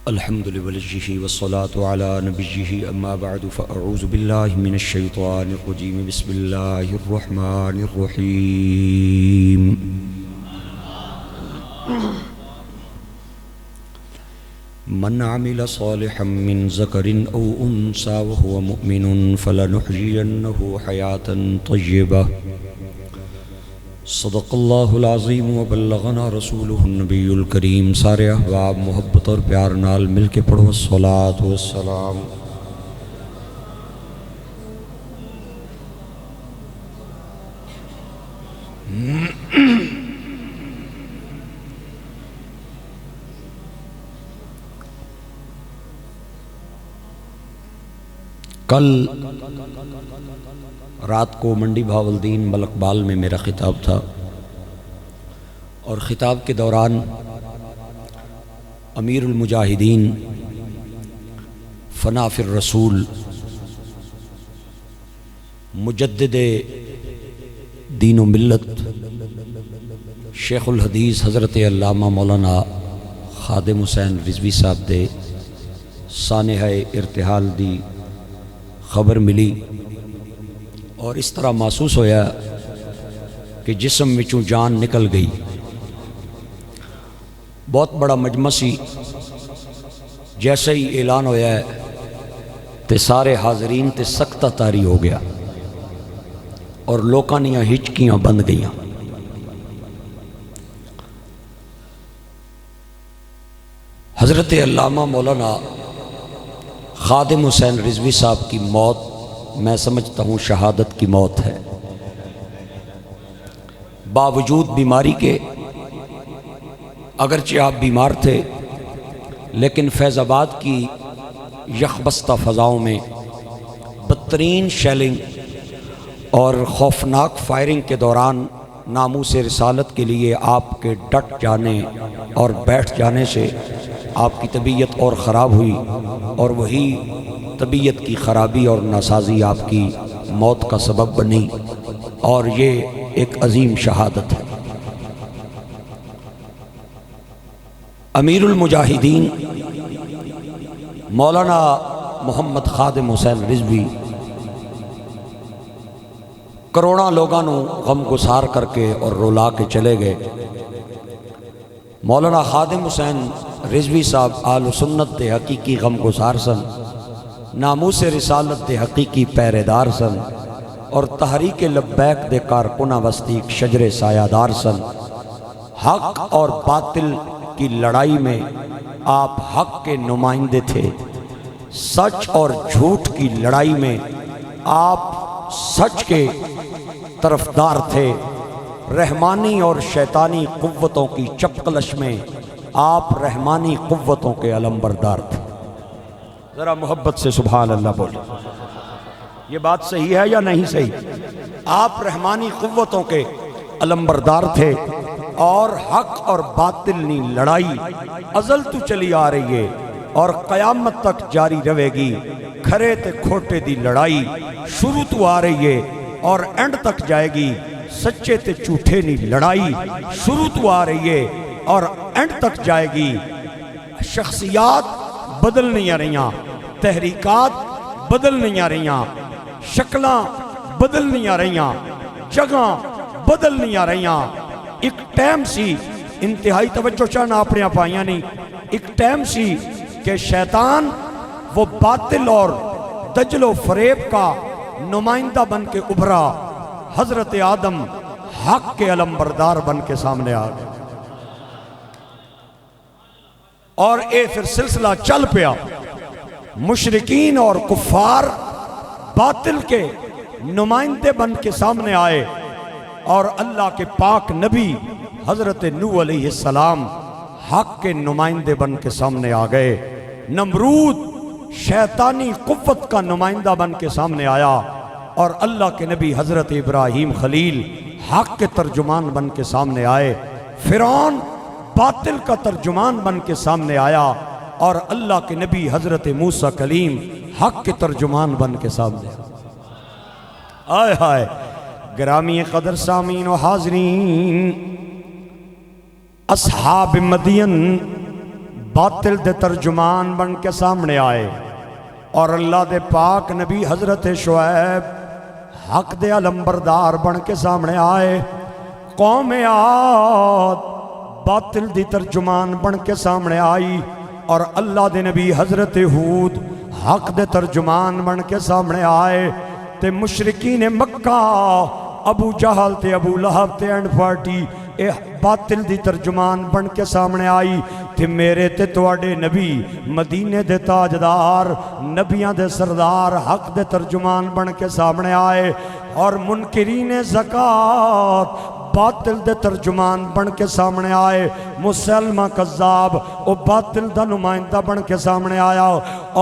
الحمد لله والصلاة على نبيه أما بعد فأعوذ بالله من الشيطان الرجيم بسم الله الرحمن الرحيم من عمل صالحا من ذكر أو أنثى وهو مؤمن فلنحيينه حياة طيبة صدق اللہ العظیم وبلغنا رسولہ النبی الکریم۔ سارے احباب محبت اور پیار نال مل کے پڑھو الصلاۃ والسلام۔ کل رات کو منڈی بہاولدین ملک بال میں میرا خطاب تھا، اور خطاب کے دوران امیر المجاہدین فنا فی الرسول مجدد دین و ملت شیخ الحدیث حضرت علامہ مولانا خادم حسین رضوی صاحب دے سانحہ ارتحال دی خبر ملی، اور اس طرح محسوس ہویا کہ جسم وچوں جان نکل گئی۔ بہت بڑا مجمع سی، جیسے ہی اعلان ہویا ہے تے سارے حاضرین تے سکتہ طاری ہو گیا، اور لوکاں دیاں ہچکیاں بند گئیاں۔ حضرت علامہ مولانا خادم حسین رضوی صاحب کی موت میں سمجھتا ہوں شہادت کی موت ہے۔ باوجود بیماری کے، اگرچہ آپ بیمار تھے، لیکن فیض آباد کی یخبستہ فضاؤں میں بدترین شیلنگ اور خوفناک فائرنگ کے دوران ناموس رسالت کے لیے آپ کے ڈٹ جانے اور بیٹھ جانے سے آپ کی طبیعت اور خراب ہوئی، اور وہی طبیعت کی خرابی اور ناسازی آپ کی موت کا سبب بنی، اور یہ ایک عظیم شہادت ہے۔ امیر المجاہدین مولانا محمد خادم حسین رضوی کروڑاں لوگاں نو غم گسار کر کے اور رولا کے چلے گئے۔ مولانا خادم حسین رضوی صاحب آل سنت دے حقیقی غم گسار سن، ناموس رسالت دے حقیقی پہرے دار سن، اور تحریک لبیک دے کارکنہ وسطی ایک شجر سایہ دار سن۔ حق اور باطل کی لڑائی میں آپ حق کے نمائندے تھے، سچ اور جھوٹ کی لڑائی میں آپ سچ کے طرفدار تھے، رحمانی اور شیطانی قوتوں کی چپکلش میں آپ رحمانی قوتوں کے علمبردار تھے۔ ذرا محبت سے سبحان اللہ بولے، یہ بات صحیح ہے یا نہیں صحیح؟ آپ رحمانی قوتوں کے علمبردار تھے، اور حق اور باطل نی لڑائی ازل تو چلی آ رہی ہے اور قیامت تک جاری رہے گی۔ کھرے تے کھوٹے دی لڑائی شروع تو آ رہی ہے اور اینڈ تک جائے گی۔ سچے تے جھوٹے نی لڑائی شروع تو آ رہی ہے اور اینڈ تک جائے گی۔ شخصیات بدل نہیں آ رہیاں، تحریکات بدل نہیں آ رہیاں، شکلاں بدل نہیں آ رہیاں، جگہ بدل نہیں آ رہیاں۔ ایک ٹائم سی، انتہائی توجہ چاہنا اپنے پائیاں نہیں، ایک ٹائم سی کہ شیطان وہ باطل اور دجل و فریب کا نمائندہ بن کے ابھرا، حضرت آدم حق کے علمبردار بن کے سامنے آ گئے، اور اے پھر سلسلہ چل پیا۔ مشرکین اور کفار باطل کے نمائندے بن کے سامنے آئے، اور اللہ کے پاک نبی حضرت نوح علیہ السلام حق کے نمائندے بن کے سامنے آ گئے۔ نمرود شیطانی قوت کا نمائندہ بن کے سامنے آیا، اور اللہ کے نبی حضرت ابراہیم خلیل حق کے ترجمان بن کے سامنے آئے۔ فرعون باطل کا ترجمان بن کے سامنے آیا، اور اللہ کے نبی حضرت موسیٰ کلیم حق کے ترجمان بن کے سامنے آئے۔ آئے ہائے گرامی قدر سامعین و حاضرین، اصحاب مدین باطل دے ترجمان بن کے سامنے آئے اور اللہ دے پاک نبی حضرت شعیب حق دے علمبردار بن کے سامنے آئے۔ قوم عاد باطل دی ترجمان بن کے سامنے آئی اور اللہ دے نبی حضرت ہود حق دے ترجمان بن کے سامنے آئے۔ تے مشرکین مکہ ابو جہل تے ابو لہب تے اینڈ پارٹی اے باطل دی ترجمان بن کے سامنے آئی تے میرے تے تواڈے نبی مدینے دے تاجدار نبیاں دے سردار حق دے ترجمان بن کے سامنے آئے اور منکرین زکوٰۃ باطل دے ترجمان بن کے سامنے آئے۔ مسلمہ کذاب او باطل دا نمائندہ بن کے سامنے آیا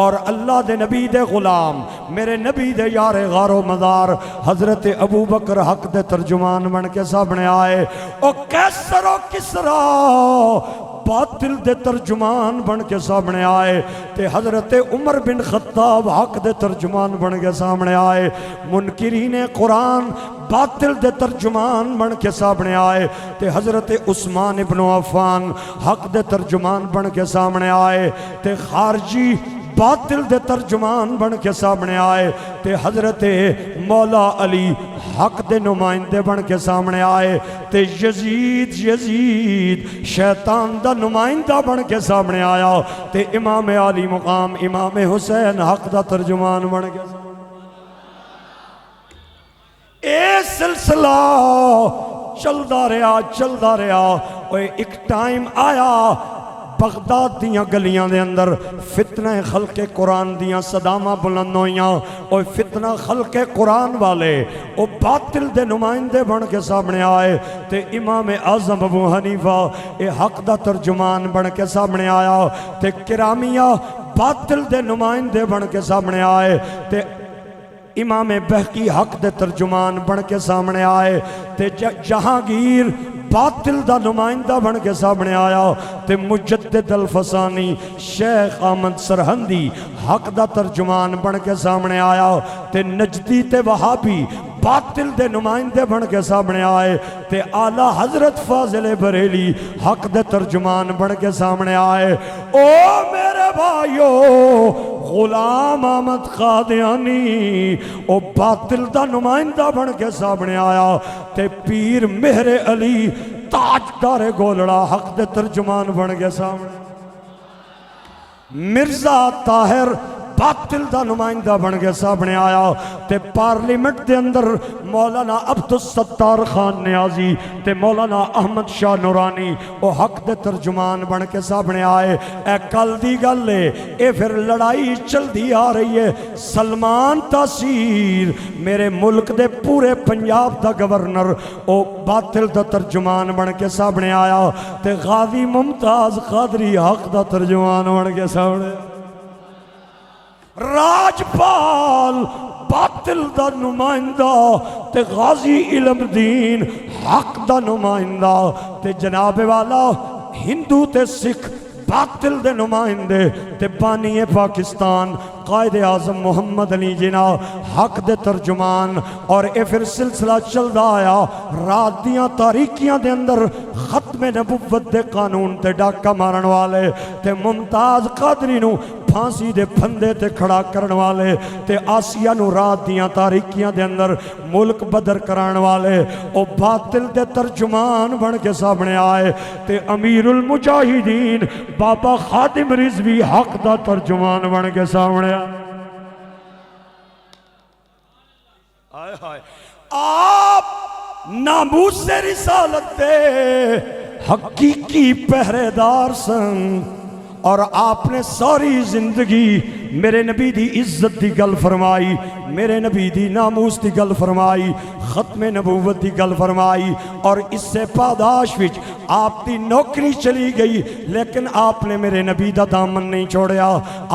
اور اللہ دے نبی دے غلام میرے نبی دے یار غار و مدار حضرت ابو بکر حق دے ترجمان بن کے سامنے آئے۔ او کیسر و کسرا باطل دے ترجمان بن کے سامنے آئے تے حضرت عمر بن خطاب حق دے ترجمان بن کے سامنے آئے۔ منکرین قرآن باطل دے ترجمان بن کے سامنے آئے تے حضرت عثمان ابن عفان حق دے ترجمان بن کے سامنے آئے تے خارجی باطل دے ترجمان بن کے سامنے آئے تے حضرت مولا علی حق دے نمائندے بن کے سامنے آئے تے یزید شیطان دا نمائندہ بن کے سامنے آیا تے امام علی مقام امام حسین حق دا ترجمان بن کے سامنے اے سلسلہ چلدا رہا ایک ٹائم آیا بغداد دیاں گلیاں دے اندر فتنہ خلق قرآن دیاں صدامہ بلند ہویاں اور فتنہ خلق قرآن والے او باطل دے نمائندے بن کے سامنے آئے تے امام اعظم ابو حنیفہ اے حق دا ترجمان بن کے سامنے آیا تے کرامیہ باطل دے نمائندے بن کے سامنے آئے تے امام بہقی حق دے ترجمان بن کے سامنے آئے تے جہانگیر باطل دا نمائندہ بن کے سامنے آیا تے مجدد الفسانی شیخ احمد سرہندی حق دا ترجمان بن کے سامنے آیا تے نجدی تے وہابی باطل دے نمائندے بن کے سامنے آئے تے اعلیٰ حضرت فاضل بریلی حق دے ترجمان بن کے سامنے آئے۔ او میرے بھائیو غلام احمد قادیانی او باطل دا نمائندہ بن کے سامنے آیا تے پیر مہر علی تاجدار گولڑا حق دے ترجمان بن کے سامنے مرزا طاہر باطل دا نمائندہ بن کے سامنے آیا تے پارلیمنٹ دے اندر مولانا عبدالستار خان نیازی تے مولانا احمد شاہ نورانی او حق دے ترجمان بن کے سامنے آئے۔ اے کل دی گل ہے اے پھر لڑائی چل دی آ رہی ہے۔ سلمان تاثیر میرے ملک دے پورے پنجاب دا گورنر او باطل دا ترجمان بن کے سامنے آیا تے غازی ممتاز قادری حق دا ترجمان بن کے سامنے راجپال باطل دا نمائندہ تے غازی علم دین حق دا نمائندہ تے جناب والا ہندو تے سکھ باطل دے نمائندے تے بانی پاکستان قائد اعظم محمد علی جناح حق دے ترجمان اور اے پھر سلسلہ چلدا آیا۔ رات دیاں تاریکیاں دے اندر ختم نبوت دے قانون تے ڈاکہ مارن والے تے ممتاز قادری نو پھانسی دے پھندے تے کھڑا کرن والے تے آسیہ نو رات دیاں تاریکیاں دے اندر ملک بدر کران والے او باطل دے ترجمان بن کے سامنے آئے تے امیر المجاہدین بابا خادم رضوی حق دا ترجمان بن کے سامنے آئے۔ آپ ناموس رسالت دے حقیقی پہرے دار سن اور آپ نے ساری زندگی میرے نبی دی عزت دی گل فرمائی، میرے نبی دی ناموس دی گل فرمائی، ختم نبوت دی گل فرمائی اور اس سے پاداش وچ آپ دی نوکری چلی گئی لیکن آپ نے میرے نبی دا دامن نہیں چھوڑیا۔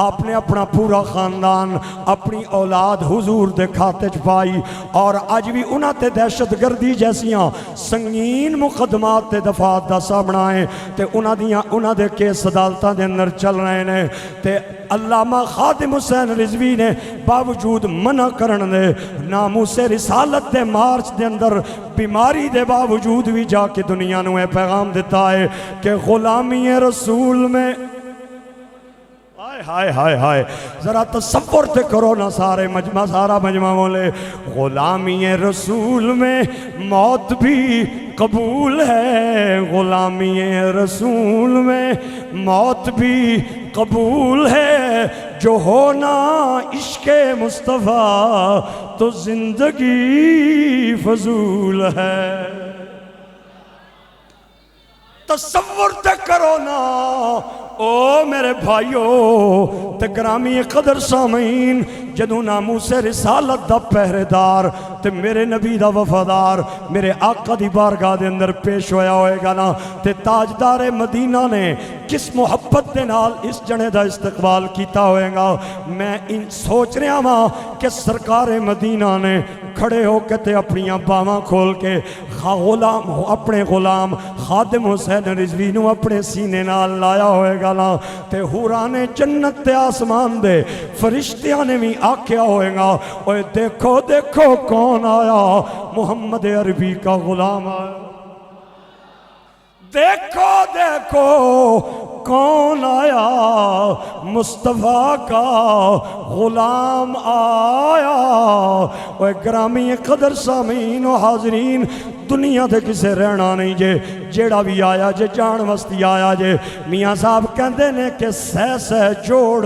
آپ نے اپنا پورا خاندان اپنی اولاد حضور دے کھاتے چھپائی اور آج بھی انہاں تے دہشت گردی جیسیاں سنگین مقدمات تے دفعات دا سامنا ہے تے انہاں دے کیس عدالتاں دے اندر چل رہے ہیں تے علامہ خادم حسین رضوی نے باوجود منع کرن دے ناموس رسالت دے مارچ دے اندر بیماری دے باوجود بھی جا کے دنیا نو اے پیغام دیتا ہے کہ غلامی رسول میں ہائے ہائے ہائے ذرا تصور تے کرو نا سارے مجمع سارا مجمع بولے غلامی رسول میں موت بھی قبول ہے، غلامی رسول میں موت بھی قبول ہے، جو ہونا عشق مصطفیٰ تو زندگی فضول ہے۔ تصور تے کرو نا او میرے بھائیو تے گرامی قدر سامعین، جدوں ناموس رسالت دا پہرے دار تے میرے نبی دا وفادار میرے آقا دی بارگاہ دے اندر پیش ہویا ہوئے گا نا تے تاجدار مدینہ نے کس محبت دے نال اس جنے دا استقبال کیتا ہوئے گا۔ میں سوچ رہا ہاں کہ سرکار مدینہ نے کھڑے ہو کے تے اپنیاں باواں کھول کے غلام اپنے غلام خادم حسین رضوی نو اپنے سینے نال لایا ہوئے گا نا تے حوران جنت تے آسمان دے فرشتیاں نے بھی آکھیا ہوئے گا اوے دیکھو دیکھو کون آیا، محمد عربی کا غلام آیا، دیکھو دیکھو کون آیا، مصطفیٰ کا غلام آیا۔ اوہ گرامی قدر سامعین و حاضرین، دنیا دے کسے رہنا نہیں جے، جیڑا بھی آیا جے جان وستی آیا جے، میاں صاحب کہندے نے کہ سہ سہ جوڑ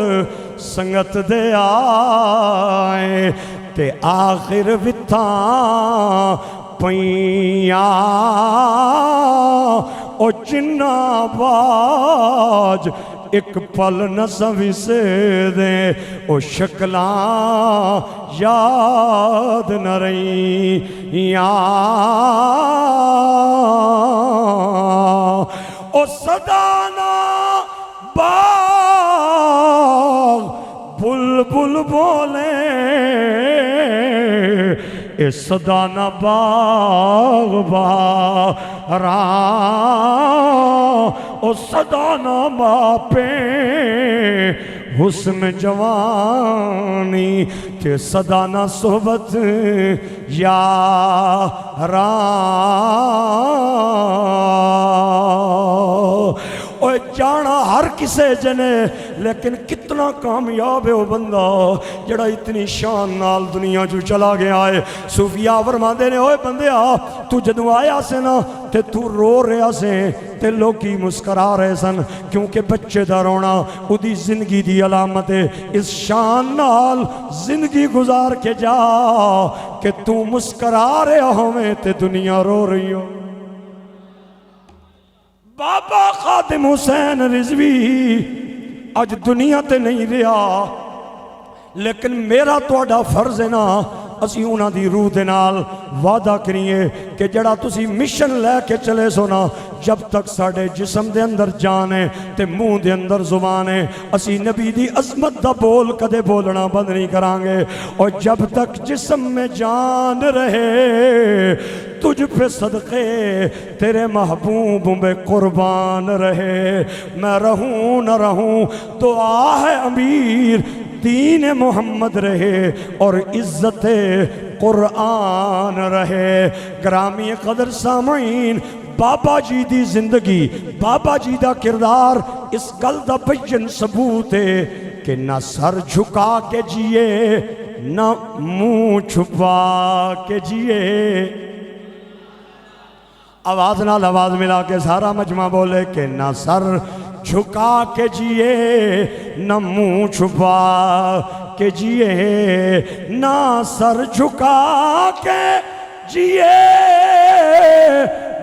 سنگت دے آئے تے آخر وتھاں پیاں او جنہ باج ایک پل نہ سویسے دیں، او شکلاں یاد نہ رہی او صدانا باغ بلبل بولے، اے صدانا باغ باران او صدانا باپے حسن جوانی تے صدانا صحبت یاران۔ اوہ جانا ہر کسے جنے لیکن کتنا کامیاب ہے وہ بندہ جڑا اتنی شان نال دنیا جو چلا گیا ہے۔ صوفیاء فرماندے نے اوہ بندیا تو جدوں آیا سے نا تے تو رو رہا سے تے لوگی مسکرا رہے سن، کیونکہ بچے دا رونا اُدی زندگی دی علامت ہے۔ اس شان نال زندگی گزار کے جا کہ تو مسکرا رہا ہوئے تے دنیا رو رہی ہو۔ بابا خادم حسین رضوی آج دنیا تے نہیں رہا، لیکن میرا توڑا فرض ہے نا اسی انہاں دی روح دے نال وعدہ کریے کہ جڑا تسی مشن لے کے چلے سونا، جب تک ساڑھے جسم دے اندر جان ہے تے منہ دے اندر زبان ہے، اسی نبی دی عظمت دا بول کدے بولنا بند نہیں کرانگے، اور جب تک جسم میں جان رہے تجھ پہ صدقے تیرے محبوب میں قربان رہے۔ میں رہوں نہ رہوں دعا ہے امیر، دین محمد رہے اور عزت قرآن رہے۔ گرامی قدر سامعین، بابا جی دی زندگی، بابا جی دا کردار اس گل دا بیان ثبوت ہے کہ نہ سر جھکا کے جیے نہ منہ چھپا کے جیے۔ آواز نال آواز ملا کے سارا مجمع بولے کہ نہ سر جھکا کے جیے نہ منہ چھپا کے جیے، نہ سر جھکا کے جیے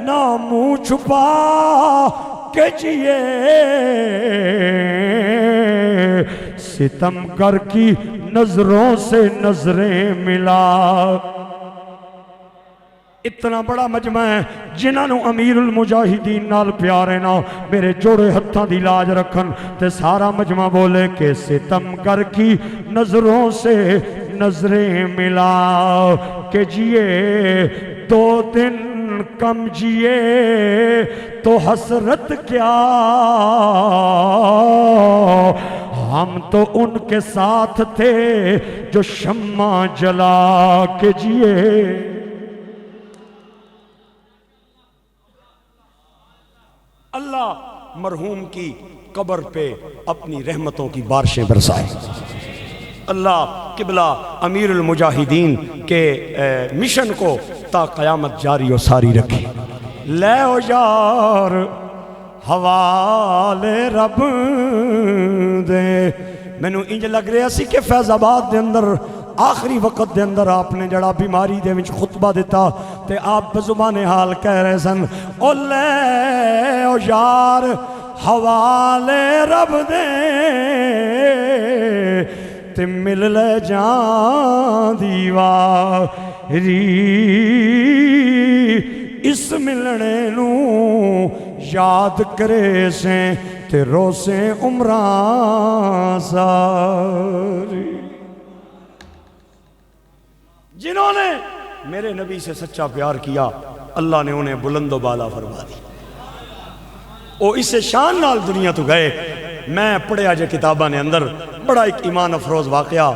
نہ منہ چھپا کے جیے، ستم گر کی نظروں سے نظریں ملا۔ اتنا بڑا مجمع ہے جنہاں نو امیر المجاہدین نال پیارے نا میرے جوڑے ہتھاں دی لاج رکھن تے سارا مجمع بولے کہ ستم گر کی نظروں سے نظریں ملا کہ جیے دو دن کم جیے تو حسرت کیا، ہم تو ان کے ساتھ تھے جو شمع جلا کے جیے۔ اللہ مرحوم کی قبر پہ اپنی رحمتوں کی بارشیں برسائے۔ اللہ قبلہ امیر المجاہدین کے مشن کو تا قیامت جاری و ساری رکھے۔ لے او یار حوالے رب دے، مینوں انج لگ رہا سی کہ فیض آباد دے اندر آخری وقت دے اندر آپ نے جڑا بیماری دے وچ خطبہ دیتا تے آپ بزبان حال کہہ رہے سن، او لے او یار حوالے رب دے تے مل لے جان دیواری، اس ملنے نوں یاد کرے سیں تے روسیں عمران ساری۔ جنہوں نے میرے نبی سے سچا پیار کیا اللہ نے انہیں بلند و بالا فرما دی، وہ اس شان نال دنیا تو گئے۔ میں پڑھیا جے کتاباں نے اندر بڑا ایک ایمان افروز واقعہ،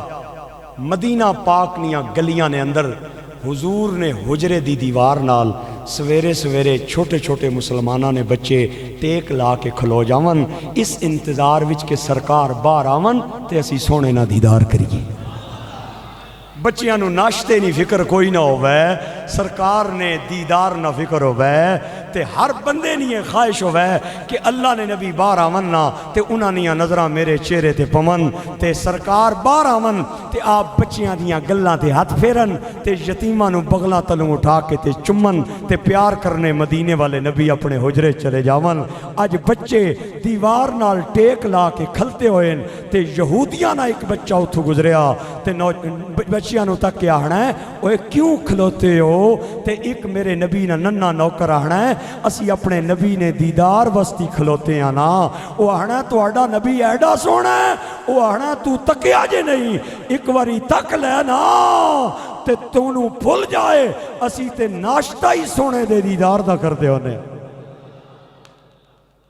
مدینہ پاک نیاں گلیاں نے اندر حضور نے حجرے دی دیوار نال سویرے سویرے چھوٹے چھوٹے مسلمانہ نے بچے ٹیک لا کے کھلو جاون اس انتظار وچ کے سرکار باہر آون تے اسی سونے نہ دیدار کریے۔ بچیاں نو ناشتے نہیں فکر کوئی نہ ہووے، سرکار نے دیدار نہ فکر ہووے، تے ہر بندے نہیں خواہش ہووے کہ اللہ نے نبی باہر آون نا تے انہاں نیاں نظراں میرے چہرے تے پون تے سرکار باہر آون تے آپ بچیاں دیاں گلاں تے ہاتھ پھیرن تے یتیماں نو بغلاں تلوں اٹھا کے تے چمن تے پیار کرنے مدینے والے نبی اپنے حجرے چلے جاون۔ اج بچے دیوار نال ٹیک لا کے کھلتے ہوئے تے یہودیاں نہ ایک بچہ اتھو گزریا تے بچیاں نو تک کیا آنا ہے، اوے کیوں کھلوتے ہو؟ تے ایک میرے نبی نہ ننہ نوکر آنا ہے، اسی اپنے نبی نے دیدار وستی کھلوتے ہیں نا۔ وہ آنا تو آڈا نبی ایڈا سونا ہے، وہ آنا تو تکیا جے نہیں، ایک واری تک لے نا تے تونوں بھول جائے، اسی تے ناشتہ ہی سونے دے دیدار دا کردے ہونے۔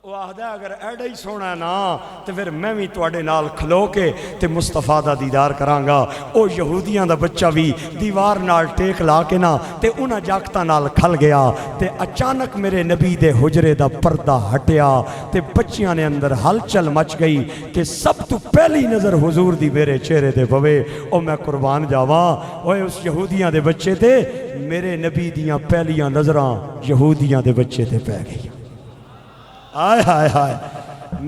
وہ آہدہ اگر ایڈا ہی سونا ہے نا تو پھر میں بھی توڑے نال کھلو کے تے مصطفیٰ دا دیدار کرانگا۔ او یہودیاں دا بچہ بھی دیوار نال ٹیک لا کے نا تے انہاں جاکتہ نال کھل گیا تے اچانک میرے نبی دے حجرے دا پردہ ہٹیا تے بچیاں نے اندر ہلچل مچ گئی کہ سب تو پہلی نظر حضور دی میرے چہرے دے پوے۔ او میں قربان جاواں، اوے اس یہودیاں دے بچے تے میرے نبی دیاں پہلیاں نظراں یہودیاں دے بچے تے پہ گئی۔ آئے ہائے ہائے،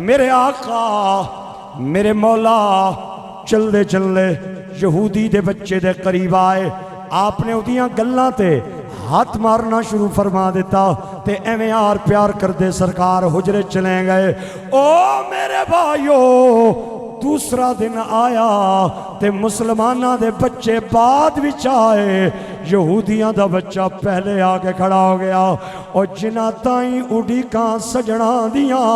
میرے آقا میرے مولا چل دے یہودی دے بچے دے قریب آئے، آپ نے اُدیاں گلاں تے ہاتھ مارنا شروع فرما دیتا تے ایویں آر پیار کر دے سرکار حجرے چلیں گئے۔ او میرے بھائیو، دوسرا دن آیا تے مسلمانہ دے بچے بعد وچ آئے، یہودیاں دا بچہ پہلے آگے کھڑا ہو گیا۔ اور جنہ تائیں اڑی کان سجڑا دیاں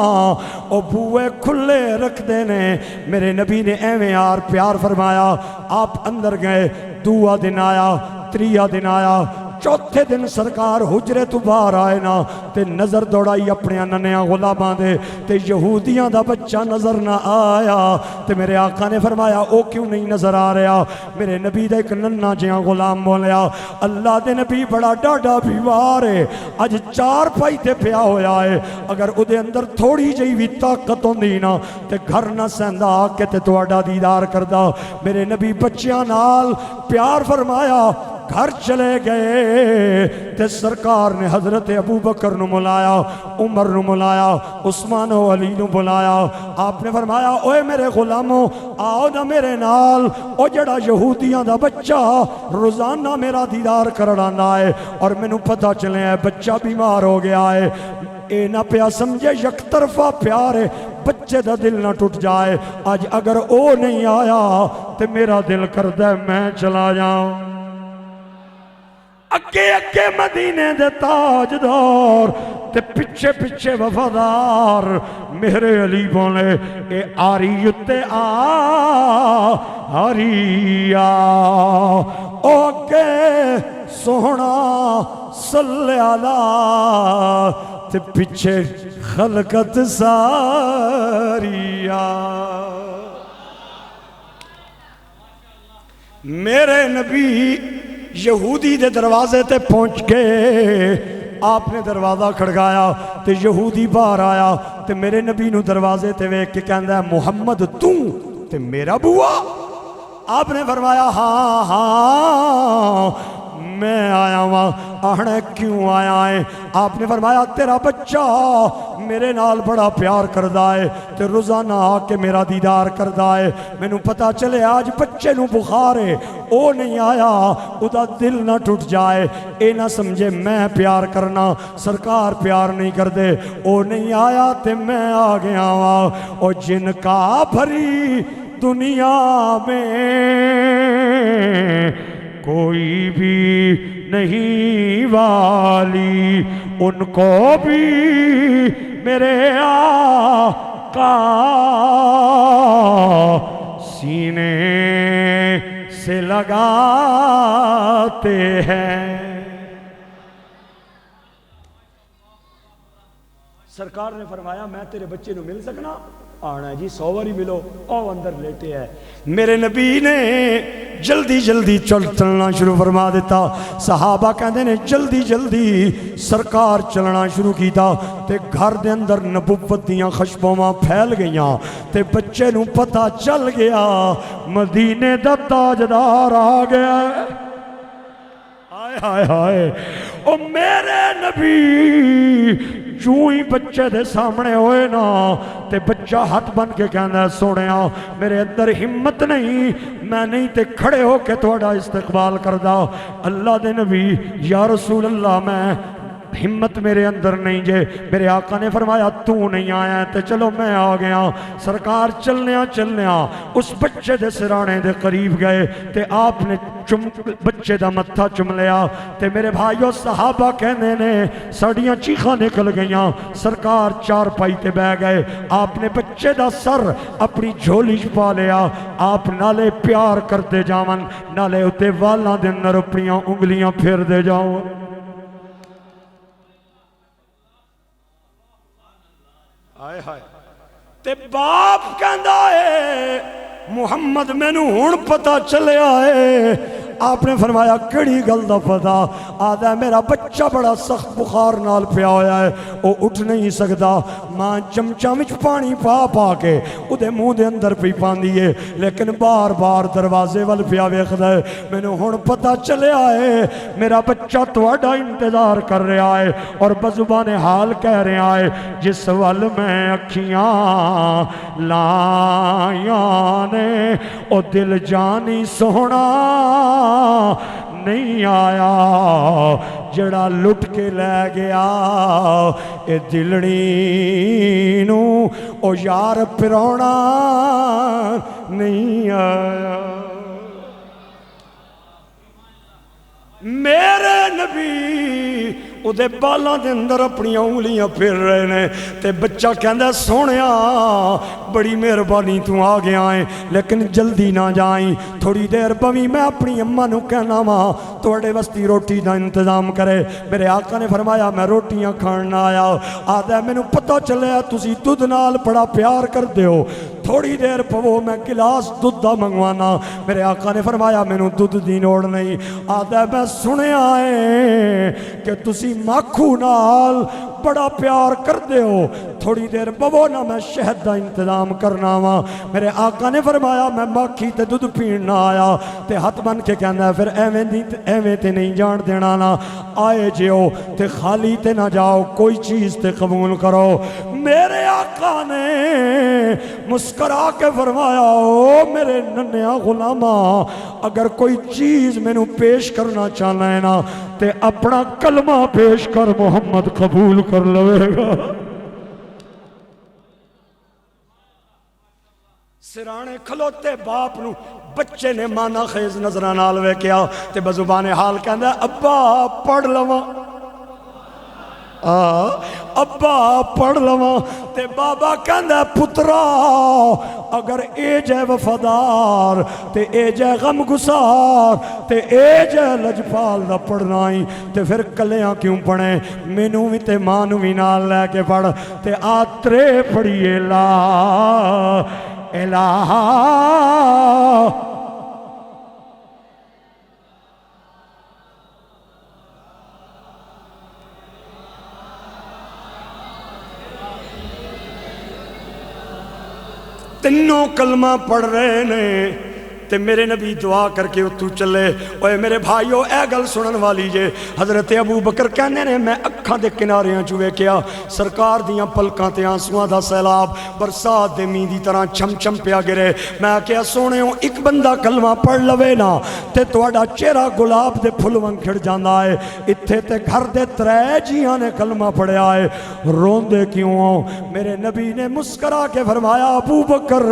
او بوئے کھلے رکھ دینے، میرے نبی نے ایویں آر پیار فرمایا۔ آپ اندر گئے، دوہ دن آیا، تریہ دن آیا، چوتھے دن سرکار حجرے تو باہر آئے نا تے نظر دوڑائی اپنے ننیاں غلاماں دے تے یہودیاں دا بچہ نظر نہ آیا تے میرے آقا نے فرمایا او کیوں نہیں نظر آ رہا؟ میرے نبی دے ایک ننہ جیاں غلام بولیا، اللہ دے نبی بڑا ڈاڈا بیوار ہے، اج چار پائی تے پیا ہویا ہے، اگر او دے اندر تھوڑی جئی بھی طاقت ہوندی نا تے گھر نہ سیندا آکے تے تواڈا دیدار کردا۔ میرے نبی بچیاں نال پیار فرمایا، گھر چلے گئے تے سرکار نے حضرت ابو بکر نو ملایا، عمر نو ملایا، عثمان و علی نو بلایا۔ آپ نے فرمایا اوے میرے غلاموں آؤ نا میرے نال، او جڑا یہودیاں دا بچہ روزانہ میرا دیدار کرنا ہے اور مینوں پتہ چلے ہے بچہ بیمار ہو گیا ہے، اے نہ پیا سمجھے یک طرفہ پیار ہے، بچے دا دل نہ ٹوٹ جائے۔ آج اگر او نہیں آیا تے میرا دل کردہ ہے میں چلا جاؤں۔ اگے اگے مدینے دے تاجدار تے پچھے پچھے وفادار، میرے علی بولے اے آری اتے آری او اگے سونا صلی اللہ تے پچھے خلقت ساری میرے نبی یہودی دے دروازے تے پہنچ کے آپ نے دروازہ کھڑکایا تے یہودی باہر آیا تے میرے نبی نو دروازے تے ویکھ کے کہندا ہے محمد تو تے میرا بوا؟ آپ نے فرمایا ہاں ہاں میں آیا ہوں۔ آہنے کیوں آیا ہے؟ آپ نے فرمایا تیرا بچہ میرے نال بڑا پیار کردہ ہے تے روزانہ آ کے میرا دیدار کردہ ہے، میں نو پتا چلے آج بچے نو بخار ہے، او نہیں آیا ادا دل نہ ٹوٹ جائے، اے نہ سمجھے میں پیار کرنا سرکار پیار نہیں کردے، او نہیں آیا تے میں آ گیا ہوں۔ او جن کا بھری دنیا میں کوئی بھی نہیں والی، ان کو بھی میرے آقا سینے سے لگاتے ہیں۔ سرکار نے فرمایا میں تیرے بچے نو مل سکنا؟ آنا ہے جی 100 باری ملو، او اندر لیٹے ہے۔ میرے نبی نے جلدی جلدی چلنا شروع فرما دیتا، صحابہ کہندے نے جلدی جلدی سرکار چلنا شروع کیتا تے گھر دے اندر نبوت دیاں خوشبوواں پھیل گئیاں تے بچے نو پتہ چل گیا مدینے دا تاجدار آ گیا ہے۔ ہائے ہائے ہائے، او میرے نبی جو ہی بچے دے سامنے ہوئے نا تے بچہ ہاتھ بن کے کہنا ہے سوڑیاں میرے اندر ہمت نہیں، میں نہیں تے کھڑے ہو کے تھوڑا استقبال کردہ۔ اللہ دے نبی یا رسول اللہ میں ہمت میرے اندر نہیں جے، میرے آقا نے فرمایا تو نہیں آیا ہے تے چلو میں آ گیا۔ سرکار چلنیا اس بچے دے سرانے دے قریب گئے تے آپ نے بچے دا متھا چم لیا تے میرے بھائیو صحابہ کہنے نے ساڑیاں چیخاں نکل گئیاں، سرکار چار پائی تے بہ گئے، آپ نے بچے دا سر اپنی جھولی پا لیا، آپ نالے پیار کرتے جاون نالے اتے والاں دے اندر اپنیاں انگلیاں پھیر دے جاؤ۔ آئے ہائے تے باپ کہندا ہے محمد میں نو ہون پتا چلے آئے۔ آپ نے فرمایا کڑی گل دا پتا؟ آدھا ہے میرا بچہ بڑا سخت بخار نال پیا ہویا ہے، وہ اٹھ نہیں سکتا، ماں چمچہ وچ پانی پا پا کے اُدھے منہ دے اندر پی پان دیئے لیکن بار بار دروازے وال پیا ویکھدا ہے۔ میں نو ہون پتا چلے آئے میرا بچہ تواڈا انتظار کر رہا ہے اور بزبان حال کہہ رہا ہے جس وال میں اکھیاں لائیاں نے او دل جانی سونا نہیں آیا، جڑا لٹ کے لے گیا اے دلڑی نو او یار پرونا نہیں آیا۔ میرے نبی اُدھے بالاں دے اندر اپنی انگلیاں پھر رہے نے تے بچہ کہندہ سونیا بڑی مہربانی تو آ گیا ہے لیکن جلدی نہ جائیں، تھوڑی دیر بمی میں اپنی اماں نو کہنا ماں توڑے وستی روٹی دا انتظام کرے۔ میرے آقا نے فرمایا میں روٹیاں کھانا آیا، آدھا میں نو پتہ چلے تسی دودھ نال بڑا پیار کر دیو، تھوڑی دیر پو میں گلاس دودھ دا منگوانا۔ میرے آقا نے فرمایا میں نو دودھ دی نوڑ نہیں، آدھا میں سنے آئے کہ تسی مکھو نال بڑا پیار کر دے ہو، تھوڑی دیر بو نہ میں شہد دا انتظام کرنا وا۔ میرے آقا نے فرمایا میں مکھی تے دودھ پین نہ آیا تے ہاتھ بن کے کہنا ہے پھر ایویں تے نہیں جان دینا نا، آئے جیو تے خالی تے نہ جاؤ، کوئی چیز تے قبول کرو۔ میرے آقا نے مسکرا کے فرمایا او میرے ننیا غلامہ اگر کوئی چیز میں نو پیش کرنا چاہنا ہے نا تے اپنا کلمہ پیش کر محمد قبول کر لوے گا۔ سرانے کھلوتے باپ نو بچے نے مانا خیز نظرہ نالوے کیا تے بزبان حال کہندہ ابا پڑھ لواں، ابا پڑھ لواں تے بابا کہندہ پترا اگر اے جے وفادار تے اے جے غم گسار تے اے جے لجپال دا پڑھنا ہی تے پھر کلیاں کیوں پڑھیں، مینوں بھی تے مانو بھی نال لے کے پڑھ تے آترے پڑھیے لا الہ کلمہ پڑھ رہے نے تے میرے نبی دعا کر کے اتو چلے. اوے میرے بھائیو اے گل سنن والی جے. حضرت ابو بکر کہنے نے میں اکھاں دے کناریاں چ ویکھیا سرکار دیاں پلکاں تے آنسواں دا سیلاب برسات دے مین دی طرح چم چم پیا گرے. میں کہیا سونےو ایک بندہ کلمہ پڑھ لوے نا تے تہاڈا چہرہ گلاب دے پھل وانگ کھڑ جاندا ہے. ایتھے تے گھر دے 3 جیاں نے کلمہ پڑھیا ہے روندے کیوں ہو؟ میرے نبی نے مسکرا کے فرمایا ابو بکر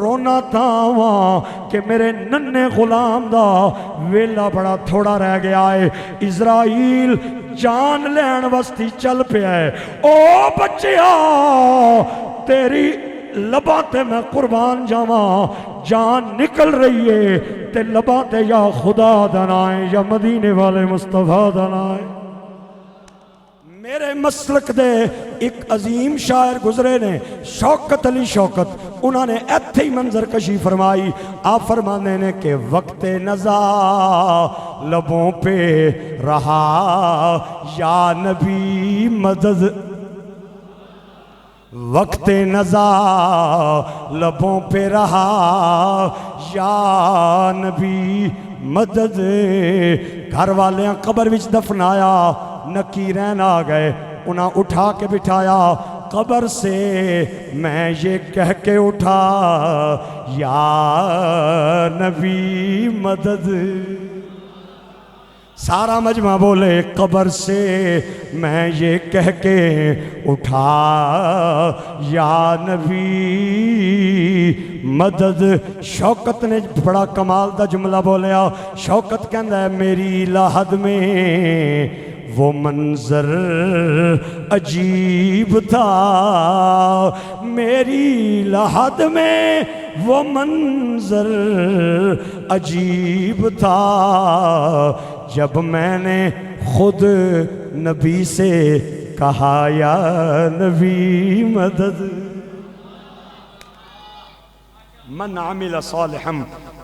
رونا تاواں کہ میرے ننے غلام دا ویلا بڑا تھوڑا رہ گیا ہے. اسرائیل جان لین وستی چل پیا ہے. او بچیا تیری لباں تے میں قربان جاواں جان نکل رہی ہے تے لباں تے یا خدا دا نام ہے یا مدینے والے مصطفیٰ دا نام ہے. میرے مسلک دے ایک عظیم شاعر گزرے نے شوکت علی شوکت انہوں نے ایتھے ہی منظر کشی فرمائی. آپ فرمانے نے کہ وقت نزا لبوں پہ رہا یا نبی مدد. وقت نزا لبوں پہ رہا یا نبی مدد. گھر والیاں قبر وچ دفنایا نکیرین آ گئے انہاں اٹھا کے بٹھایا. قبر سے میں یہ کہہ کے اٹھا یا نبی مدد. سارا مجمع بولے قبر سے میں یہ کہہ کے اٹھا یا نبی مدد. شوکت نے بڑا کمال دا جملہ بولیا. شوکت کہندا ہے میری لاحد میں وہ منظر عجیب تھا. میری لاحد میں وہ منظر عجیب تھا جب میں نے خود نبی سے کہا یا نبی مدد. من عمل صالحا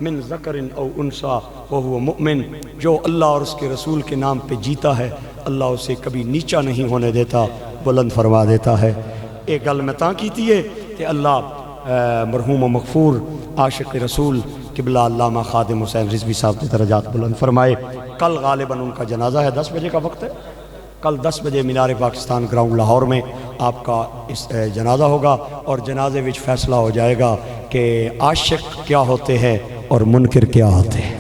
من ذکر او انسا وہو مؤمن. جو اللہ اور اس کے رسول کے نام پہ جیتا ہے اللہ اسے کبھی نیچا نہیں ہونے دیتا بلند فرما دیتا ہے. ایک گل میں تاں کیتی ہے کہ اللہ مرحوم و مغفور عاشق رسول قبلہ علامہ خادم حسین رضوی صاحب کی درجات بلند فرمائے. کل غالباً ان کا جنازہ ہے 10 بجے کا وقت ہے. کل 10 بجے مینار پاکستان گراؤنڈ لاہور میں آپ کا اس جنازہ ہوگا اور جنازے وچ فیصلہ ہو جائے گا کہ عاشق کیا ہوتے ہیں اور منکر کیا ہوتے ہیں,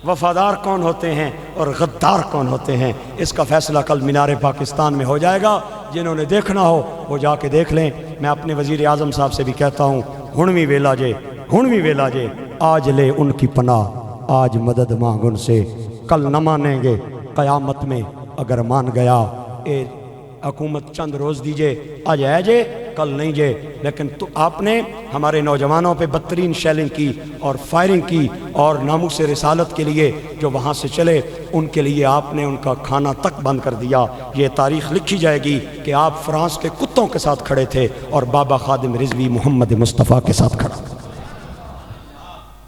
وفادار کون ہوتے ہیں اور غدار کون ہوتے ہیں. اس کا فیصلہ کل مینار پاکستان میں ہو جائے گا. جنہوں نے دیکھنا ہو وہ جا کے دیکھ لیں. میں اپنے وزیر اعظم صاحب سے بھی کہتا ہوں ہنویں ویلا جے آج لے ان کی پناہ آج مدد مانگ ان سے. کل نہ مانیں گے قیامت میں اگر مان گیا اے حکومت چند روز دیجئے آج ہے جے کل نہیں جے. لیکن تو آپ نے ہمارے نوجوانوں پہ بدترین شیلنگ کی اور فائرنگ کی اور ناموس رسالت کے لیے جو وہاں سے چلے ان کے لیے آپ نے ان کا کھانا تک بند کر دیا. یہ تاریخ لکھی جائے گی کہ آپ فرانس کے کتوں کے ساتھ کھڑے تھے اور بابا خادم رضوی محمد مصطفیٰ کے ساتھ کھڑا.